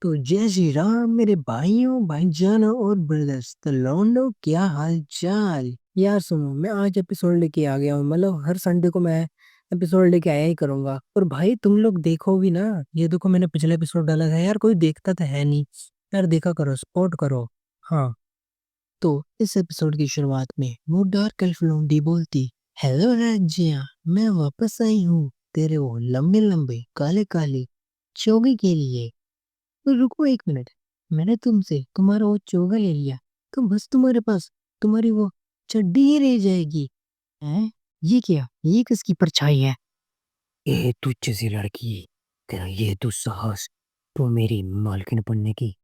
तो जय श्री राम मेरे भाइयों भाईजानों और ब्रदर्स तो लौंडो क्या हाल चाल। यार सुनो, मैं आज एपिसोड लेके आ गया हूँ। मतलब हर संडे को मैं एपिसोड लेके आया ही करूंगा। और भाई तुम लोग देखो भी ना। ये देखो, मैंने पिछला एपिसोड डाला था यार, कोई देखता तो है नहीं। यार देखा करो, सपोर्ट करो। हाँ, तो इस एपिसोड की शुरुआत में वो डार्क एल्फ लौंडी बोलती, हेलो राज्य, मैं वापस आई हूँ तेरे वो लंबे लंबे काले काले चोगे के लिए। तो रुको एक मिनट, मैंने तुमसे तुम्हारा वो चोगा ले लिया तो बस तुम्हारे पास तुम्हारी वो चड्डी ही रह जाएगी। हैं? ये क्या, ये किसकी परछाई है? ये तुच्छ सी लड़की, तेरा ये दुस्साहस, तो मेरी मालकिन बनने की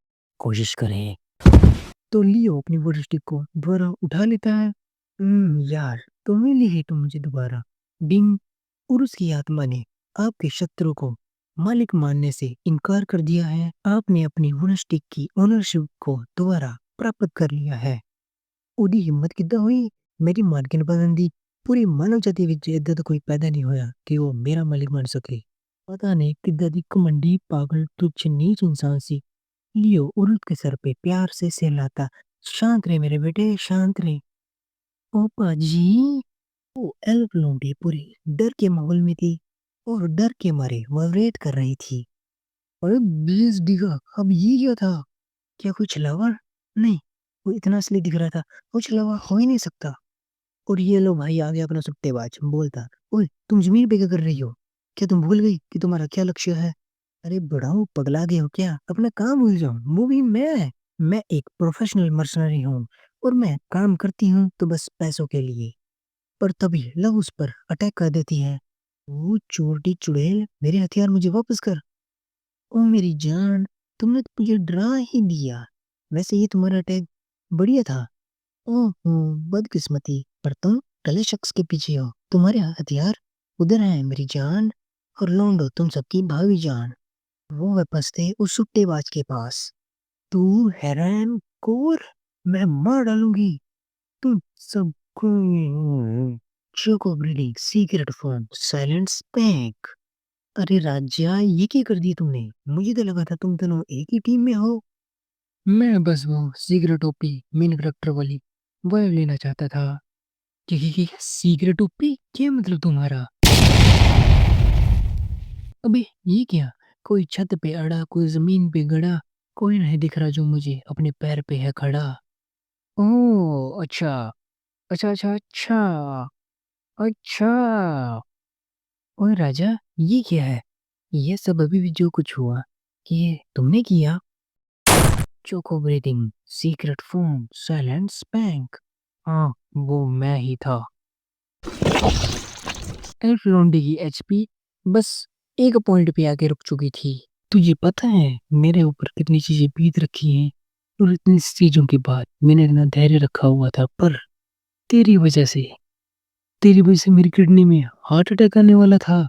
कोशिश करे। तो लियो अपनी वुड स्टिक को दोबारा उठा लेता है। यार, तुम्हें ली है तो मुझे दोबारा डिंग। और उसकी आत्मा ने आपके शत्रु को मालिक मानने से इनकार कर दिया है। आपने अपनी वुड स्टिक की ओनरशिप को दोबारा प्राप्त कर लिया है। ਉਹਦੀ ਹਿੰਮਤ ਕਿੱਦਾਂ ਹੋਈ ਮੇਰੀ ਮਾਲਕਿਨ ਬਣਨ ਦੀ। ਪੂਰੀ ਮਾਨਵ ਜਾਤੀ ਵਿੱਚ ਏਦਾਂ ਦਾ ਕੋਈ ਪੈਦਾ ਨਹੀਂ ਹੋਇਆ ਕਿ ਉਹ ਮੇਰਾ ਮਾਲਿਕ ਬਣ ਸਕੇ। ਪਤਾ ਨਹੀਂ ਕਿੱਦਾਂ ਦੀ ਘਮंडी पागल तुच्छ नीच इंसान सी। लियो उरुट के सर पे प्यार से सहलाता, शांत रहे मेरे बेटे, शांत रहे। ओपा जी। वो एल्फ लोंडी पूरी डर के माहौल में थी और डर के मारे वाइब्रेट कर रही थी। अरे बेस डिगा, अब ये क्या था? क्या कोई छलावा? नहीं, वो इतना असली दिख रहा था। वो छलावा हो ही नहीं सकता। और ये लो भाई आ गया अपना सट्टेबाज बोलता, ओए तुम जमीन पे क्या कर रही हो? क्या तुम भूल गई कि तुम्हारा क्या लक्ष्य है? अरे बढ़ाओ, पगला गए हो क्या? अपना काम भूल जाओ। वो भी मैं एक प्रोफेशनल मर्सनरी हूँ और मैं काम करती हूँ तो बस पैसों के लिए। पर तभी लव उस पर अटैक कर देती है। वो चोटी चुड़ैल, मेरे हथियार मुझे वापस कर। ओ मेरी जान, तुमने तो मुझे डरा ही दिया। वैसे ये तुम्हारा अटैक बढ़िया था। ओहो, बदकिस्मती, पर तुम गलत शख्स के पीछे हो। तुम्हारे हथियार उधर हैं मेरी जान। और लौंडो तुम सबकी भावी जान। वो वापस थे उस सुट्टेबाज के पास। तू हैरान कोर, मैं मार डालूंगी तुम सबको। Choco breeding secret form silent spank. अरे राजा, ये क्या कर दिया तुमने? मुझे तो लगा था तुम दोनों एक ही टीम में हो। मैं बस वो सीक्रेट ओपी मेन करेक्टर वाली वाइब लेना चाहता था। कि सीक्रेट ओपी क्या मतलब तुम्हारा? अबे ये क्या, कोई छत पे अड़ा, कोई जमीन पे गड़ा, कोई नहीं दिख रहा जो मुझे अपने पैर पे है खड़ा। ओह अच्छा, अच्छा अच्छा अच्छा, अच्छा। ओए राजा, ये क्या है? ये सब अभी भी जो कुछ हुआ, ये तुमने किया? Choco breathing secret phone silent spank. हाँ, वो मैं ही था। एल्फ लोंडी की एचपी बस एक पॉइंट पे आके रुक चुकी थी। तुझे पता है मेरे ऊपर कितनी चीजें बीत रखी हैं, और इतनी चीजों के बाद मैंने इतना धैर्य रखा हुआ था, पर तेरी वजह से तेरी वजह से मेरी किडनी में हार्ट अटैक आने वाला था।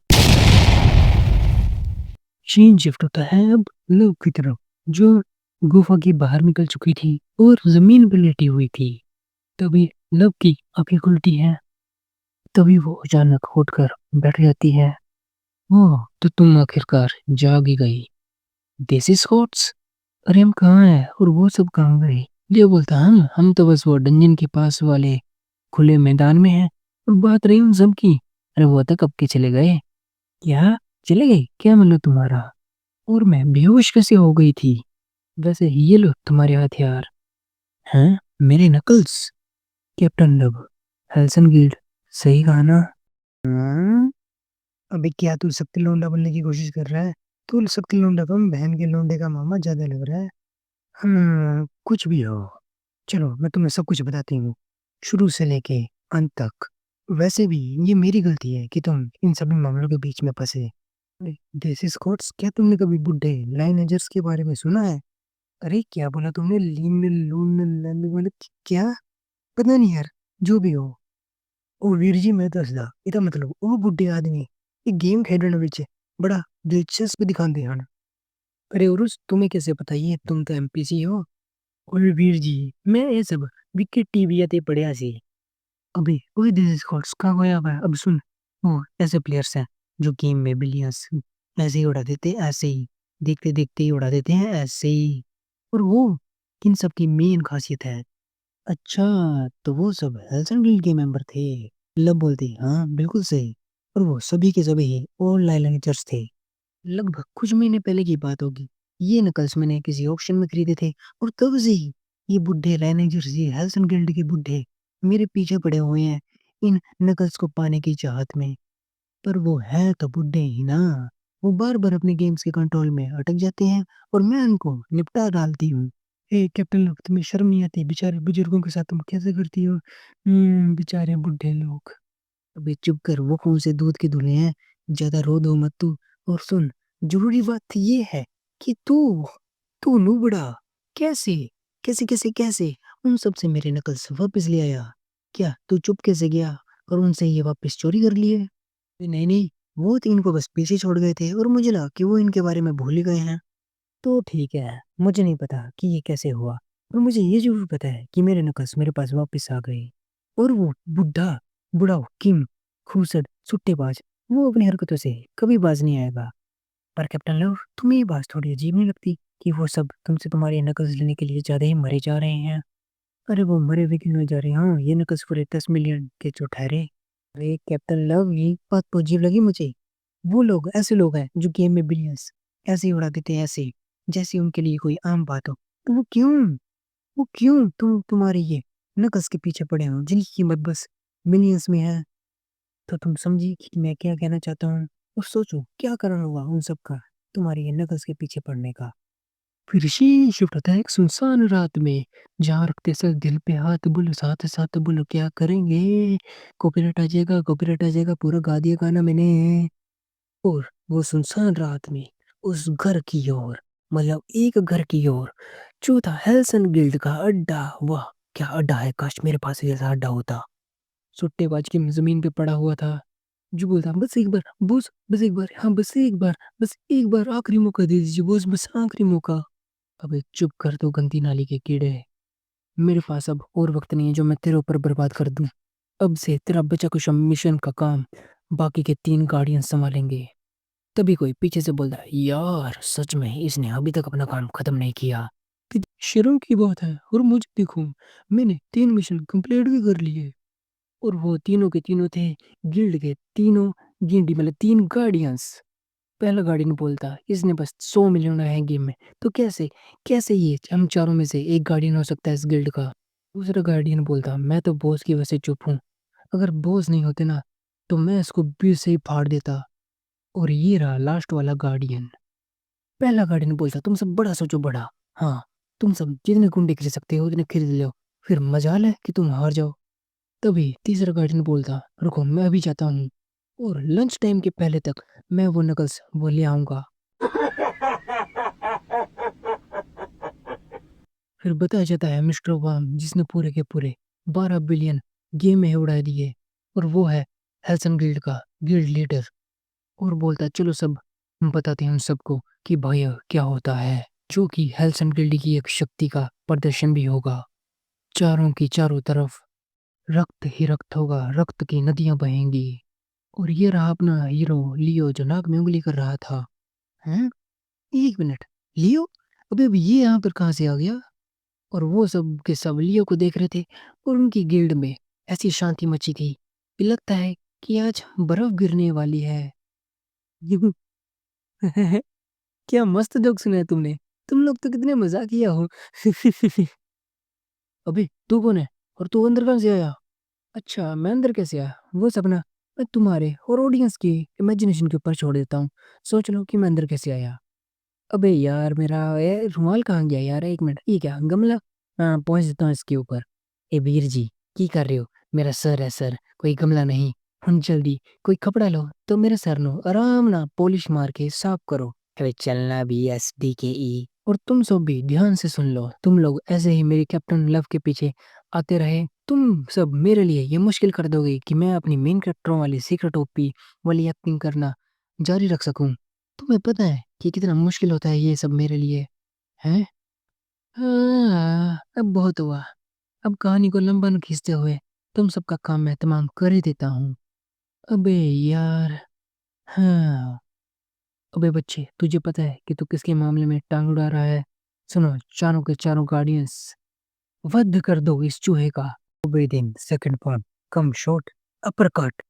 सीन शिफ्ट होता है अब लव की तरफ, जो गुफा के बाहर निकल चुकी थी और जमीन पर लेटी हुई थी। तभी लव की आंखें खुलती हैं। तभी वो अचानक उठकर बैठ जाती है। ओह, तो तुम आखिरकार जाग ही गई। देसी स्कॉट्स, अरे हम कहाँ हैं और वो सब कहाँ गए? ये बोलता, हम तो बस वो डंजन के पास वाले खुले मैदान में हैं। और बात रही उन सब की, अरे वो तो कब के चले गए। क्या चले गए? क्या मतलब तुम्हारा? और मैं बेहोश कैसे हो गई थी? वैसे ये लो तुम्हारे हथियार। हैं? मेरे knuckles? Captain love, Helsen Guild, सही कहा ना? हाँ? अबे क्या तू शक्ति लोंडा बनने की कोशिश कर रहा है? तू शक्ति लोंडा कम, बहन के लोंडे का मामा ज्यादा लग रहा है। कुछ भी हो, चलो मैं तुम्हें सब कुछ बताती हूँ, शुरू से लेके अंत तक। वैसे भी ये मेरी गलती है कि तुम इन सभी मामलों के बीच में फंसे। देसी स्कॉट्स, क्या तुमने कभी बुड्ढे लाइनेजर्स के बारे में सुना है? अरे क्या बोला तुमने? लीन लून मतलब क्या? पता नहीं यार, जो भी हो। ਉਹ ਵੀਰ ਜੀ ਮੈਂ ਦੱਸਦਾ, ਇਹਦਾ ਮਤਲਬ ਉਹ ਬੁੱਢੇ ਆਦਮੀ ਇਹ गेम खेलने ਵਿੱਚ बड़ा दिलचस्प दिखाते हैं। अरे उरुस, तुम्हें कैसे पता? ये तुम तो एमपीसी हो। ओए वीर जी, मैं ये सब विकेट टीवी ते पढ़िया सी। अबे ओए दिस स्कॉट्स का होया हुआ है। अब सुन, वो ऐसे प्लेयर्स हैं जो गेम में बिलियंस ऐसे ही उड़ा देते, ऐसे ही देखते-देखते ही उड़ा देते हैं ऐसे ही। और वो किन सब की मेन ख़ासियत है। अच्छा, तो वो सब हेल्थ एंड गिल्ड के मेंबर थे। लव बोलती, हाँ, बिल्कुल सही। और वो सभी के सभी ओल्ड लाइनेजर्स थे। लगभग कुछ महीने पहले की बात होगी। ये नकल्स मैंने किसी ऑक्शन में खरीदे थे और तब से ही ये बुड्ढे लाइनेजर्स, ये हेल्थ एंड गिल्ड के बुड्ढे मेरे पीछे पड़े हुए हैं इन नकल्स को पाने की चाहत में। पर वो है तो बुड्ढे ही ना। वो बार-बार अपने गेम्स के कंट्रोल में अटक जाते हैं और मैं उनको निपटा डालती हूँ। ए कैप्टन लोग, तुम्हें शर्म नहीं आती? बेचारे बुजुर्गों के साथ तुम कैसे करती हो? बेचारे बुड्ढे लोग। अबे चुप कर, वो कौन से दूध के धुले हैं? ज़्यादा रो दो मत तू। और सुन, ज़रूरी बात ये है कि तू नुबड़ा कैसे, कैसे उन सब से मेरे नकल्स वापस ले आया? क्या तू चुपके से गया और उनसे ये वापस चोरी कर लिए? नहीं, वो तो इनको बस पीछे छोड़ गए थे और मुझे लगा कि वो इनके बारे में भूल ही गए हैं। तो ठीक है, मुझे नहीं पता कि ये कैसे हुआ, पर मुझे ये ज़रूर पता है कि मेरे नकल्स मेरे पास वापस आ गए। और वो बुढ़ा किम, खूसट, सुट्टेबाज, वो अपनी हरकतों से कभी बाज नहीं आएगा। पर कैप्टन लव, तुम्हें ये बात थोड़ी अजीब नहीं लगती कि वो सब तुमसे तुम्हारे नकल्स लेने के लिए ज़्यादा ही मरे जा रहे हैं? अरे वो मरे हुए क्यों नहीं जा रहे? हाँ, ये नकल्स पूरे 10 मिलियन के जो ठहरे। अरे कैप्टन लव, ये बात तो अजीब लगी मुझे। वो लोग ऐसे लोग हैं जो गेम में बिलियंस ऐसे ही उड़ा देते हैं, ऐसे, जैसे उनके लिए कोई आम बात हो। तो वो क्यों तुम्हारे ये नकल्स के पीछे पड़े हों जिनकी कीमत बस मिलियंस में है? तो तुम समझी कि मैं क्या कहना चाहता हूँ? और सोचो क्या कारण होगा उन सब का तुम्हारे ये नकल्स के पीछे पड़ने का। फिर शीश उठता है एक सुनसान रात में, जहाँ रखते सर दिल पे हाथ, बोलो साथ साथ, बोलो क्या करेंगे? कॉपीराइट आ जाएगा, पूरा गा दिया गाना मैंने। और वो सुनसान रात में उस घर की ओर, मतलब एक घर की ओर जो था हेल्सन गिल्ड का अड्डा। वाह क्या अड्डा है, काश मेरे पास ऐसा अड्डा होता। सुट्टेबाज की जमीन पे पड़ा हुआ था, जो बोलता बस एक बार बॉस, बस एक बार, हाँ बस एक बार आखिरी मौका दे दीजिए बॉस, बस आखिरी मौका। अबे चुप कर दो गंदी नाली के कीड़े। मेरे पास अब और वक्त नहीं है जो मैं तेरे ऊपर बर्बाद कर दूं। अब से तेरा बचा कुछ मिशन का काम बाकी के 3 गार्डियन संभालेंगे। तभी कोई पीछे से बोलता है, यार सच में इसने अभी तक अपना काम खत्म नहीं किया। शर्म की बात है, और मुझे देखो, मैंने 3 मिशन कंप्लीट भी कर लिए। और वो तीनों के तीनों थे गिल्ड के तीनों गिंडी, मतलब 3 गार्डियंस। पहला गार्डियन बोलता, इसने बस 100 मिलियन है गेम में, तो कैसे कैसे ये हम चारों में से एक गार्डियन हो सकता है इस गिल्ड का? दूसरा गार्डियन बोलता, मैं तो बॉस की वजह से चुप हूँ, अगर बॉस नहीं होते ना तो मैं इसको 20 से ही फाड़ देता। और ये रहा लास्ट वाला गार्डियन। पहला गार्डियन बोलता, तुम सब बड़ा सोचो बड़ा। हाँ, तुम सब जितने गुंडे खरीद सकते हो उतने खरीद लो, फिर मजाल है कि तुम हार जाओ। तभी तीसरा गार्डियन बोलता, रुको मैं अभी जाता हूँ, और लंच टाइम के पहले तक मैं वो नकल्स वो ले आऊंगा। फिर बताया जाता है मिस्टर वाम, जिसने पूरे के पूरे 12 बिलियन गेम में उड़ा दिए, और वो है हेल्सन गिल्ड का गिल्ड लीडर। और बोलता है, चलो सब हम बताते हैं उन सबको कि भाई क्या होता है, जो कि हेल्सन गिल्ड की एक शक्ति का प्रदर्शन भी होगा। चारों की चारों तरफ रक्त ही रक्त होगा, रक्त की नदियां बहेंगी। और ये रहा अपना हीरो लियो, जो नाक में उंगली कर रहा था। हैं? एक मिनट, लियो? अबे ये यहाँ पर कहाँ से आ गया? और वो सब के सब लियो को देख रहे थे, और उनकी गिल्ड में ऐसी शांति मची थी कि लगता है कि आज बर्फ गिरने वाली है। क्या मस्त जोक सुना है तुमने। तुम लोग तो कितने मजाकिया हो। अबे तू कौन है, और तू अंदर कहाँ से आया? अच्छा मैं अंदर कैसे आया, वो सपना मैं तुम्हारे और ऑडियंस की इमेजिनेशन के ऊपर छोड़ देता हूँ। सोच लो कि मैं अंदर कैसे आया। अबे यार मेरा ये रुमाल कहाँ गया यार, एक मिनट, ये क्या गमला? हाँ पहुंच देता हूँ इसके ऊपर। ए वीर जी, की कर रहे हो? मेरा सर है सर, कोई गमला नहीं। हम जल्दी कोई कपड़ा लो तो मेरे सर नो आराम ना पॉलिश मार के साफ करो। अरे चलना भी एस डी के ई। और तुम सब भी ध्यान से सुन लो, तुम लोग ऐसे ही मेरे कैप्टन लव के पीछे आते रहे, तुम सब मेरे लिए ये मुश्किल कर दोगे कि मैं अपनी मेन कैरेक्टरों वाली सीक्रेट ओपी वाली एक्टिंग करना जारी रख सकूं। तुम्हें पता है कि कितना मुश्किल होता है ये सब मेरे लिए, हैं? अब बहुत हुआ। अब कहानी को लंबा न खींचते हुए तुम सबका काम मैं तमाम कर ही देता हूँ। अबे यार, हाँ, अबे बच्चे, तुझे पता है कि तू किसके मामले में टांग अड़ा रहा है? सुनो, चारों के चारों गार्डियंस, वध कर दो इस चूहे का। विदिन सेकंड फॉर्म, कम शॉट, अपर कट।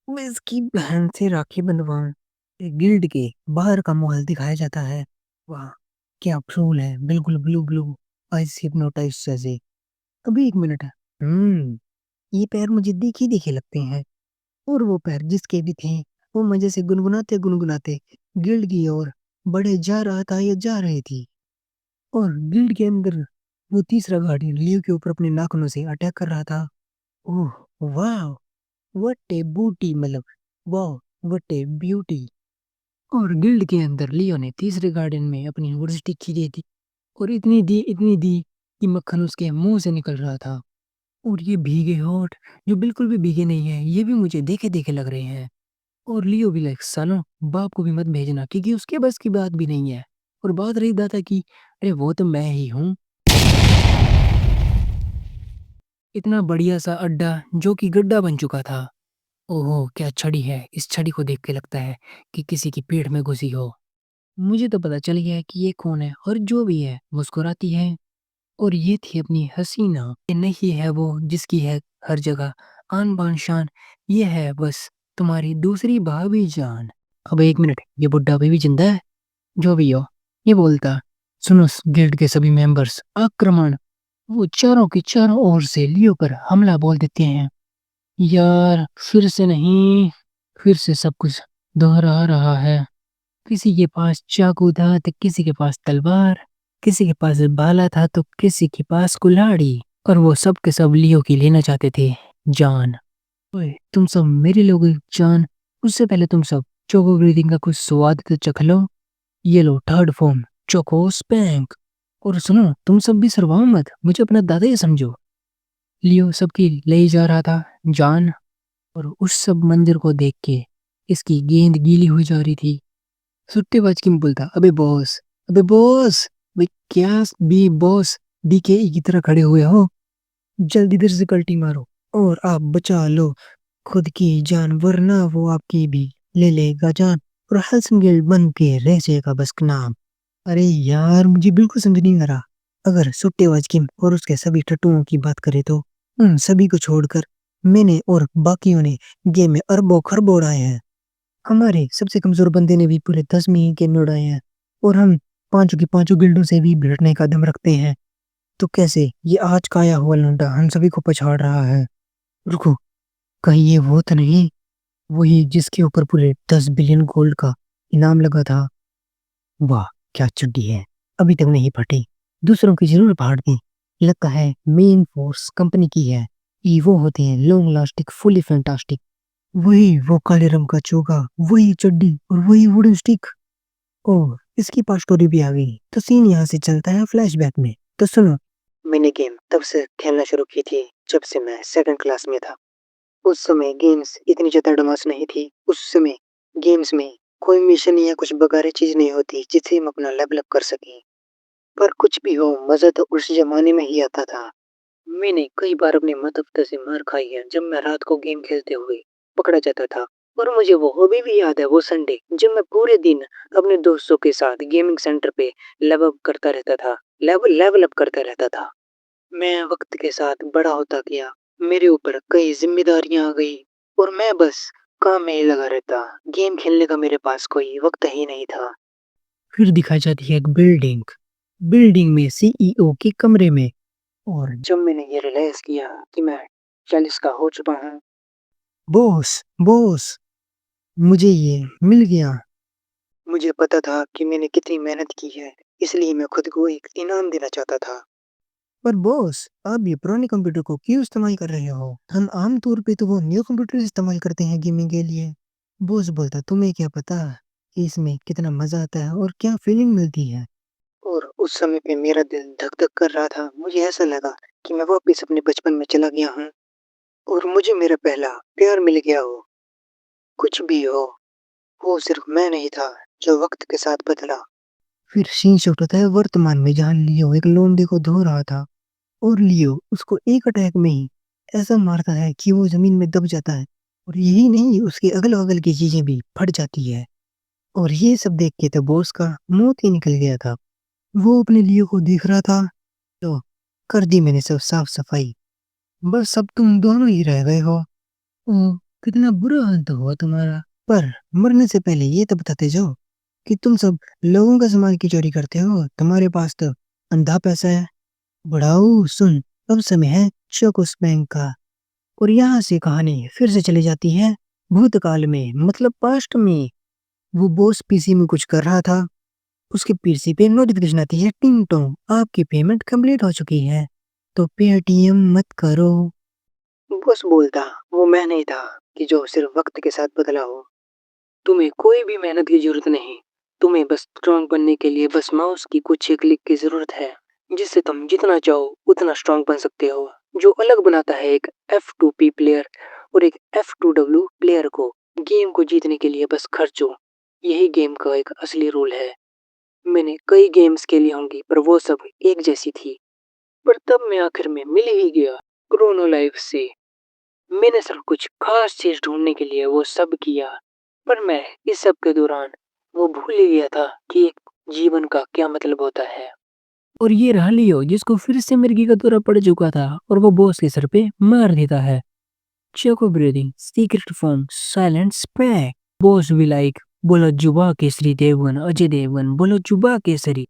मैं इसकी बहन से राखी बंधवाऊं। एक गिल्ड के बाहर का माहौल दिखाया जाता है। वाह, क्या फूल है, बिल्कुल ब्लू ब्लू, आइस हिप्नोटाइज जैसे। अभी एक मिनट है। ये पैर मुझे देखे देखे लगते हैं। और वो पैर जिसके भी थे, वो मजे से गुनगुनाते गुनगुनाते गिल्ड की ओर बढ़े जा रहा था या जा रही थी। और गिल्ड के अंदर वो तीसरा गार्डियन लियो के ऊपर अपने नाखूनों से अटैक कर रहा था। ओह, वाह, व्हाट ए बूटी, मतलब वाह, व्हाट ए ब्यूटी। और गिल्ड के अंदर लियो ने तीसरे गार्डन में अपनी यूनिवर्सिटी खींची थी। और इतनी दी कि मक्खन उसके मुंह से निकल रहा था। और ये भीगे होठ, जो बिल्कुल भी भीगे नहीं है, ये भी मुझे देखे देखे लग रहे हैं। और लियो भी लाइक, सालो बाप को भी मत भेजना, क्योंकि उसके बस की बात भी नहीं है। और बात रही दादा की, अरे वो तो मैं ही हूँ। इतना बढ़िया सा अड्डा जो कि गड्ढा बन चुका था। ओहो, क्या छड़ी है! इस छड़ी को देख के लगता है कि किसी की पीठ में घुसी हो। मुझे तो पता चल गया है कि ये कौन है, और जो भी है मुस्कुराती है। और ये थी अपनी हसीना। ये नहीं है वो जिसकी है हर जगह आन बान शान। ये है बस तुम्हारी दूसरी भाभी जान। अब एक मिनट, ये बुड्ढा अभी भी जिंदा है? जो भी हो, ये बोलता, सुनो गिल्ड के सभी मेंबर्स, आक्रमण। वो चारों की चारों ओर से लियो पर हमला बोल देते हैं। यार, फिर से नहीं, फिर से सब कुछ दोहरा रहा है। किसी के पास चाकू था तो किसी के पास तलवार, किसी के पास भाला था तो किसी के पास कुल्हाड़ी। और वो सब के सब लियो की लेना चाहते थे जान। ओए, तुम सब मेरे लोगों की जान। उससे पहले तुम सब चोको ब्रीदिंग का कुछ स्वाद तो चख लो। ये लो थर्ड फॉर्म, चोको स्पैंक। और सुनो, तुम सब भी शर्माओ मत, मुझे अपना दादा ही समझो। लियो सबकी ले जा रहा था जान। और उस सब मंदिर को देख के इसकी गेंद गीली हुई जा रही थी। सुट्टेबाज किम बोलता, अबे बॉस, अबे बॉस, भाई क्या भी बॉस डीके की तरह खड़े हुए हो? जल्दी इधर से कल्टी मारो और आप बचा लो खुद की जान, वरना वो आपकी भी ले लेगा जान। और हेल्सिंगेल बन के रह जाएगा बस नाम। अरे यार, मुझे बिल्कुल समझ नहीं आ रहा। अगर सुट्टेबाज किम और उसके सभी टट्टुओं की बात करें तो उन सभी को छोड़कर मैंने और बाकियों ने गेम में अरबों खरबों उड़ाए हैं। हमारे सबसे कमजोर बंदे ने भी पूरे 10 के उड़ाए हैं। और हम पांचों की पांचों गिल्डों से भी भिड़ने का दम रखते हैं। तो कैसे ये आज का आया हुआ लौंडा हम सभी को पछाड़ रहा है? रुको, कहीं ये वो तो नहीं, वही जिसके ऊपर पूरे 10 बिलियन गोल्ड का इनाम लगा था? वाह, क्या चड्डी है, अभी तक नहीं फटी। दूसरों की जरूर फाड़ दी। लगता है मेन फोर्स कंपनी की है। ये वो होते हैं लॉन्ग लास्टिक, फुली फैंटास्टिक। वही वो काले रंग का चोगा, वही चड्डी और वही वुडन स्टिक। ओह, इसकी पास स्टोरी भी आ गई। तो सीन यहाँ से चलता है फ्लैशबैक में। तो सुनो, मैंने गेम तब से खेलना शुरू की थी जब से मैं सेकंड क्लास में था। उस समय गेम्स इतनी ज्यादा एडवांस नहीं थी। उस समय गेम्स में कोई मिशन या कुछ बगारे चीज नहीं होती जिससे हम अपना लेवल अप कर सकें। पर कुछ भी हो, मजा तो उस जमाने में ही आता था। मैंने कई बार अपने माता पिता से मार खाई है जब मैं रात को गेम खेलते हुए पकड़ा जाता था। और मुझे वो अभी भी याद है, वो संडे जब मैं पूरे दिन अपने दोस्तों के साथ गेमिंग सेंटर पे लेवल अप करता रहता था, लेवल लेवल अप करता रहता था। मैं वक्त के साथ बड़ा होता गया, मेरे ऊपर कई जिम्मेदारियां आ गई और मैं बस काम में ही लगा रहता। गेम खेलने का मेरे पास कोई वक्त ही नहीं था। फिर दिखाई जाती है एक बिल्डिंग, बिल्डिंग में सीईओ के कमरे में। और जब मैंने ये रियलाइज किया कि मैं 40 का हो चुका हूँ, बॉस बॉस, मुझे ये मिल गया। मुझे पता था कि मैंने कितनी मेहनत की है, इसलिए मैं खुद को एक इनाम देना चाहता था। पर बॉस, आप ये पुराने कंप्यूटर को क्यों इस्तेमाल कर रहे हो? हम आम तौर पे तो वो न्यू कंप्यूटर इस्तेमाल करते हैं गेमिंग के लिए। बॉस बोलता, तुम्हें क्या पता कि इसमें कितना मजा आता है और क्या फीलिंग मिलती है। और उस समय पे मेरा दिल धक धक कर रहा था। मुझे ऐसा लगा कि मैं वापस अपने बचपन में चला गया हूँ और मुझे मेरा पहला प्यार मिल गया हो। कुछ भी हो, वो सिर्फ मैं नहीं था जो वक्त के साथ बदला। फिर सीन शिफ्ट होता है वर्तमान में, जहाँ लियो एक लोंडे को धो रहा था। और लियो उसको एक अटैक में ही ऐसा मारता है कि वो जमीन में दब जाता है। और यही नहीं, उसके अगल बगल की चीजें भी फट जाती है। और ये सब देख के तो बॉस का मुंह ही निकल गया था। वो अपने लियो को देख रहा था। तो कर दी मैंने सब साफ सफाई, बस अब तुम दोनों ही रह गए हो। ओ, कितना बुरा हाल तो हुआ तुम्हारा। पर मरने से पहले ये तो बताते जाओ कि तुम सब लोगों का सामान क्यों चोरी करते हो? तुम्हारे पास तो अंधा पैसा है। बढ़ाऊ सुन, अब समय है चोकोस बैंक का। और यहाँ से कहानी फिर से चली जाती है भूतकाल में, मतलब पास्ट में। वो बॉस पीसी में कुछ कर रहा था। उसके पीसी पे नोटिफिकेशन आती है, टिंग टोंग, आपकी पेमेंट कंप्लीट हो चुकी है, तो पेटीएम मत करो। बॉस बोलता, वो मैं नहीं था कि जो सिर्फ वक्त के साथ बदला हो। तुम्हें कोई भी मेहनत की जरूरत नहीं। तुम्हें बस स्ट्रांग बनने के लिए बस माउस की कुछ एक क्लिक की जरूरत है, जिससे तुम जितना चाहो उतना स्ट्रांग बन सकते हो। जो अलग बनाता है एक F2P प्लेयर और एक F2W प्लेयर को, गेम को जीतने के लिए बस खर्चो। यही गेम का एक असली रूल है। मैंने कई गेम्स खेली होंगी पर वो सब एक जैसी थी। पर तब मैं आखिर में मिल ही गया क्रोनो लाइफ से। मैंने सिर्फ कुछ खास चीज ढूंढने के लिए वो सब किया, पर मैं इस सब के दौरान वो भूल ही गया था कि एक जीवन का क्या मतलब होता है। और ये रहा लियो, जिसको फिर से मिर्गी का दौरा पड़ चुका था और वो बॉस के सर पे मार देता है। Choco breathing secret form silent SPAC. Boss भी लाइक, बोलो जुबा केसरी देवगन, अजय देवगन, बोलो जुबा केसरी।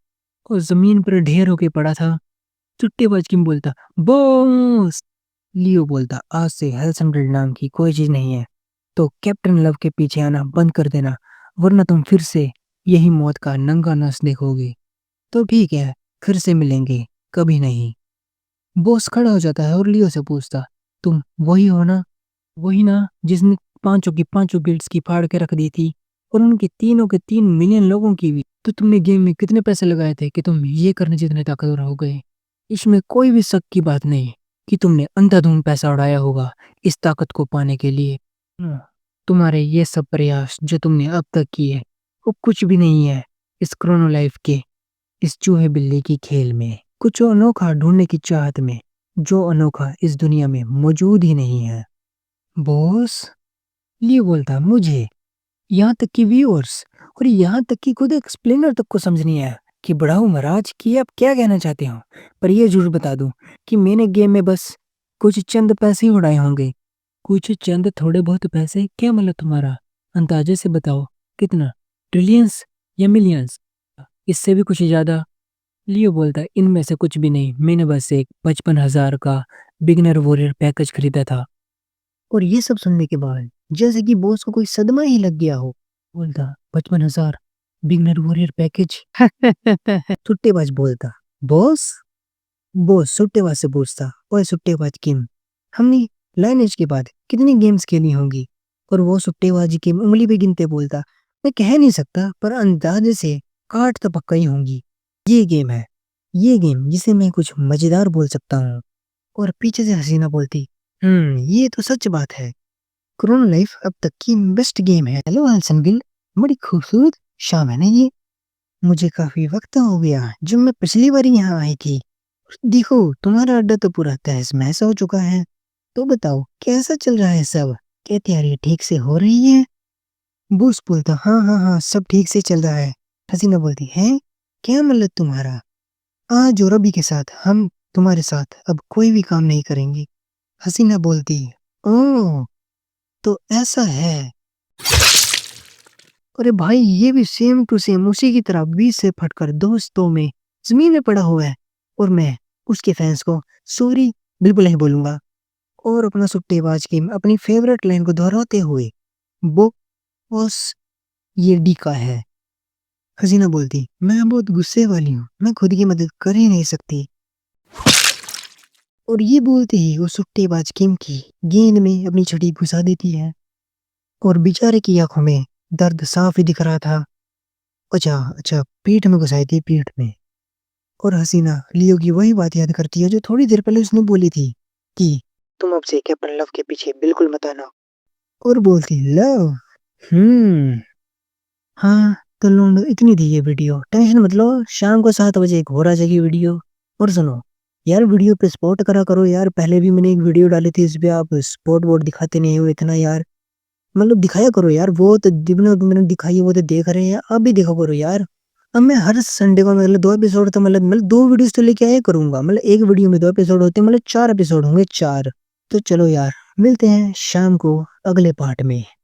और जमीन पर ढेर होके पड़ा था। चुट्टेबाज किम बोलता, बॉस। लियो बोलता, आज से हेल्थ नाम की कोई चीज नहीं है, तो कैप्टन लव के पीछे आना बंद कर देना, वरना तुम फिर से यही मौत का नंगा नाच देखोगे। तो ठीक है, फिर से मिलेंगे, कभी नहीं। बॉस खड़ा हो जाता है और लियो से पूछता, तुम वही हो ना? वही ना जिसने पांचों की पांचों गिल्ड्स की फाड़ के रख दी थी, और उनके तीनों के 3 मिलियन लोगों की भी। तो तुमने गेम में कितने पैसे लगाए थे कि तुम ये करने जितने ताकतवर हो गए? इसमें कोई भी शक की बात नहीं कि तुमने अंधाधुंध पैसा उड़ाया होगा इस ताकत को पाने के लिए। तुम्हारे ये सब प्रयास जो तुमने अब तक किए, वो कुछ भी नहीं है इस क्रोनो लाइफ के, इस चूहे बिल्ली की खेल में। कुछ अनोखा ढूंढने की चाहत में, जो अनोखा इस दुनिया में मौजूद ही नहीं है। बॉस, ये बोलता मुझे, यहाँ तक कि व्यूअर्स और यहाँ तक कि खुद एक्सप्लेनर तक को समझ नहीं आया कि बढ़ाऊ महाराज कि आप क्या कहना चाहते हो। पर ये जरूर बता दूं कि मैंने गेम में बस कुछ चंद पैसे ही उड़ाए होंगे। कुछ चंद थोड़े बहुत पैसे क्या मतलब तुम्हारा? अंदाजे से बताओ, कितना? ट्रिलियंस या मिलियंस? इससे भी कुछ ज्यादा? लियो बोलता, इनमें से कुछ भी नहीं, मैंने बस एक 55,000 का बिगनर वॉरियर पैकेज खरीदा था। और ये सब सुनने के बाद जैसे कि बॉस को कोई सदमा ही लग गया हो। बोलता, 55,000 बिगनर वॉरियर पैकेज। सुट्टेबाज बोलता, बॉस। बॉस सुट्टेबाज से पूछता, ओए सुट्टेबाज किम, हमने लाइनेज के बाद कितनी गेम्स खेली होंगी? और वो सुट्टेबाजी की उंगली पे गिनते बोलता, मैं कह नहीं सकता पर अंदाजे से 8 तो पक्का ही होंगी। ये गेम है, ये गेम जिसे मैं कुछ मजेदार बोल सकता हूँ। और पीछे से हसीना बोलती, ये तो सच बात है। क्रोनो लाइफ अब तक की बेस्ट गेम है। हेलो हल्सनगिल, बड़ी खूबसूरत शाम है ना ये। मुझे काफी वक्त हो गया जब मैं पिछली बार यहाँ आई थी। देखो तुम्हारा अड्डा तो पूरा तहस महस हो चुका है। तो बताओ कैसा चल रहा है सब? क्या तैयारी ठीक से हो रही है? बूस बोलता, हाँ हाँ हाँ, सब ठीक से चल रहा है। हसीना बोलती है, क्या मतलब तुम्हारा? आज और अभी के साथ हम तुम्हारे साथ अब कोई भी काम नहीं करेंगे। हसीना बोलती, ओह, तो ऐसा है। अरे भाई, ये भी सेम टू सेम उसी की तरह 20 से फटकर दोस्तों में जमीन में पड़ा हुआ है। और मैं उसके फैंस को सॉरी बिल्कुल नहीं बोलूंगा। और अपना सुट्टेबाज की अपनी फेवरेट लाइन को दोहराते हुए, वो बॉस, ये डी का है। हसीना बोलती, मैं बहुत गुस्से वाली हूँ, मैं खुद की मदद कर ही नहीं सकती। और ये बोलते ही वो सुट्टेबाज किम की गेंद में अपनी छड़ी घुसा देती है। और बेचारे की आंखों में दर्द साफ ही दिख रहा था। अच्छा अच्छा, पीठ में घुसाई थी, पीठ में। और हसीना लियो की वही बात याद करती है जो थोड़ी देर पहले उसने बोली थी कि तुम अब से कैप्टन लव के पीछे बिल्कुल मत आना। और बोलती, लव? हाँ, तो लोग इतनी थी ये वीडियो, टेंशन मत लो, शाम को 7 बजे एक और आ जाएगी वीडियो। और सुनो यार, वीडियो पे सपोर्ट करा करो यार, पहले भी मैंने एक वीडियो डाली थी, इस पे आप सपोर्ट वोट दिखाते नहीं हो इतना यार। मतलब दिखाया करो यार, वो तो जितने मैंने दिखाई है वो तो देख रहे हैं, अब भी देखा करो यार। अब मैं हर संडे को मतलब 2 एपिसोड तो मतलब 2 वीडियोस तो लेके आया करूँगा। मतलब एक वीडियो में 2 एपिसोड होते हैं, मतलब 4 एपिसोड होंगे 4। तो चलो यार, मिलते हैं शाम को अगले पार्ट में।